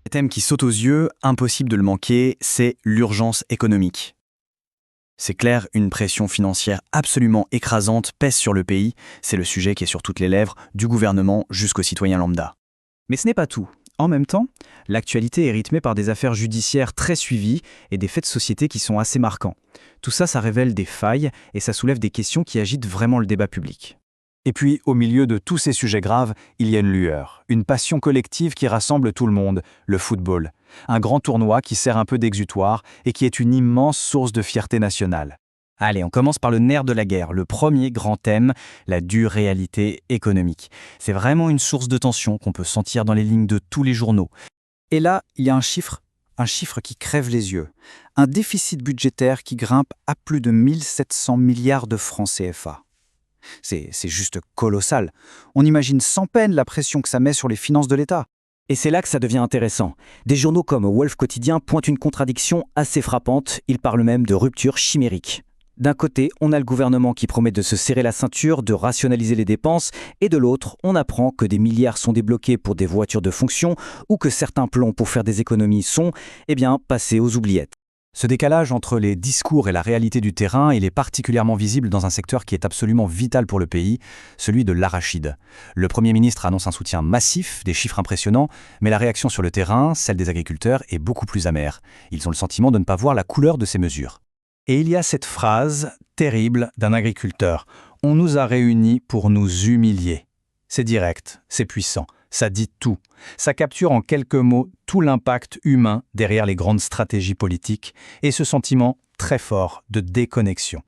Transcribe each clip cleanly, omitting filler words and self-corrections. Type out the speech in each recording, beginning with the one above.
Le thème qui saute aux yeux, impossible de le manquer, c'est l'urgence économique. C'est clair, une pression financière absolument écrasante pèse sur le pays, c'est le sujet qui est sur toutes les lèvres, du gouvernement jusqu'aux citoyens lambda. Mais ce n'est pas tout. En même temps, l'actualité est rythmée par des affaires judiciaires très suivies et des faits de société qui sont assez marquants. Tout ça, ça révèle des failles et ça soulève des questions qui agitent vraiment le débat public. Et puis, au milieu de tous ces sujets graves, il y a une lueur, une passion collective qui rassemble tout le monde, le football. Un grand tournoi qui sert un peu d'exutoire et qui est une immense source de fierté nationale. Allez, on commence par le nerf de la guerre, le premier grand thème, la dure réalité économique. C'est vraiment une source de tension qu'on peut sentir dans les lignes de tous les journaux. Et là, il y a un chiffre qui crève les yeux. Un déficit budgétaire qui grimpe à plus de 1700 milliards de francs CFA. C'est juste colossal. On imagine sans peine la pression que ça met sur les finances de l'État. Et c'est là que ça devient intéressant. Des journaux comme Wolf Quotidien pointent une contradiction assez frappante. Ils parlent même de rupture chimérique. D'un côté, on a le gouvernement qui promet de se serrer la ceinture, de rationaliser les dépenses, et de l'autre, on apprend que des milliards sont débloqués pour des voitures de fonction ou que certains plans pour faire des économies sont, passés aux oubliettes. Ce décalage entre les discours et la réalité du terrain, il est particulièrement visible dans un secteur qui est absolument vital pour le pays, celui de l'arachide. Le Premier ministre annonce un soutien massif, des chiffres impressionnants, mais la réaction sur le terrain, celle des agriculteurs, est beaucoup plus amère. Ils ont le sentiment de ne pas voir la couleur de ces mesures. Et il y a cette phrase terrible d'un agriculteur. « On nous a réunis pour nous humilier ». C'est direct, c'est puissant, ça dit tout. Ça capture en quelques mots tout l'impact humain derrière les grandes stratégies politiques et ce sentiment très fort de déconnexion.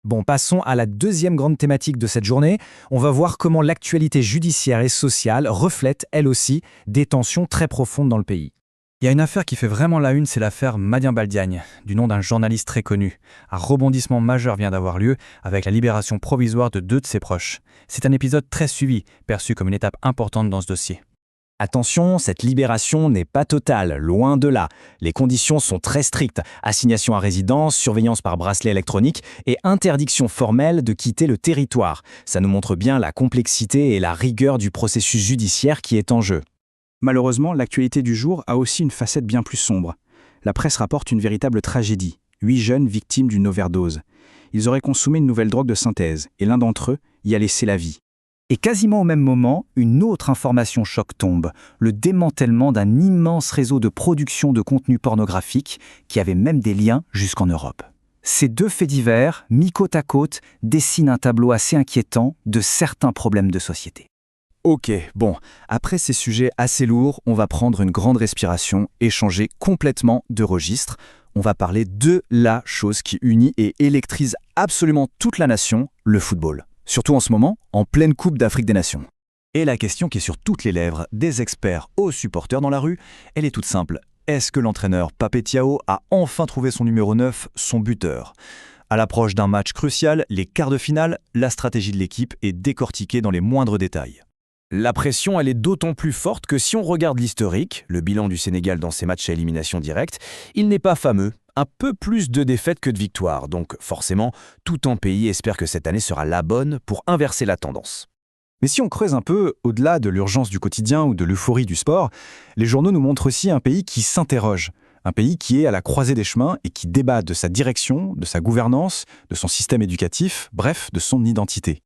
Bon, passons à la deuxième grande thématique de cette journée. On va voir comment l'actualité judiciaire et sociale reflète, elle aussi, des tensions très profondes dans le pays. Il y a une affaire qui fait vraiment la une, c'est l'affaire Madien Baldiagne, du nom d'un journaliste très connu. Un rebondissement majeur vient d'avoir lieu avec la libération provisoire de 2 de ses proches. C'est un épisode très suivi, perçu comme une étape importante dans ce dossier. Attention, cette libération n'est pas totale, loin de là. Les conditions sont très strictes. Assignation à résidence, surveillance par bracelet électronique et interdiction formelle de quitter le territoire. Ça nous montre bien la complexité et la rigueur du processus judiciaire qui est en jeu. Malheureusement, l'actualité du jour a aussi une facette bien plus sombre. La presse rapporte une véritable tragédie. 8 jeunes victimes d'une overdose. Ils auraient consommé une nouvelle drogue de synthèse, et l'un d'entre eux y a laissé la vie. Et quasiment au même moment, une autre information choc tombe, le démantèlement d'un immense réseau de production de contenu pornographique qui avait même des liens jusqu'en Europe. Ces 2 faits divers, mis côte à côte, dessinent un tableau assez inquiétant de certains problèmes de société. Ok, bon, après ces sujets assez lourds, on va prendre une grande respiration et changer complètement de registre. On va parler de la chose qui unit et électrise absolument toute la nation, le football. Surtout en ce moment, en pleine Coupe d'Afrique des Nations. Et la question qui est sur toutes les lèvres, des experts aux supporters dans la rue, elle est toute simple. Est-ce que l'entraîneur Pape Thiaw a enfin trouvé son numéro 9, son buteur ? À l'approche d'un match crucial, les quarts de finale, la stratégie de l'équipe est décortiquée dans les moindres détails. La pression, elle est d'autant plus forte que si on regarde l'historique, le bilan du Sénégal dans ses matchs à élimination directe, il n'est pas fameux. Un peu plus de défaites que de victoires, donc forcément, tout un pays espère que cette année sera la bonne pour inverser la tendance. Mais si on creuse un peu, au-delà de l'urgence du quotidien ou de l'euphorie du sport, les journaux nous montrent aussi un pays qui s'interroge, un pays qui est à la croisée des chemins et qui débat de sa direction, de sa gouvernance, de son système éducatif, bref, de son identité.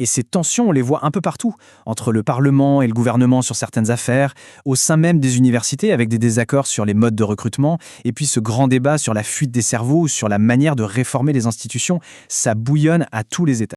Et ces tensions, on les voit un peu partout, entre le Parlement et le gouvernement sur certaines affaires, au sein même des universités avec des désaccords sur les modes de recrutement, et puis ce grand débat sur la fuite des cerveaux ou sur la manière de réformer les institutions, ça bouillonne à tous les étages.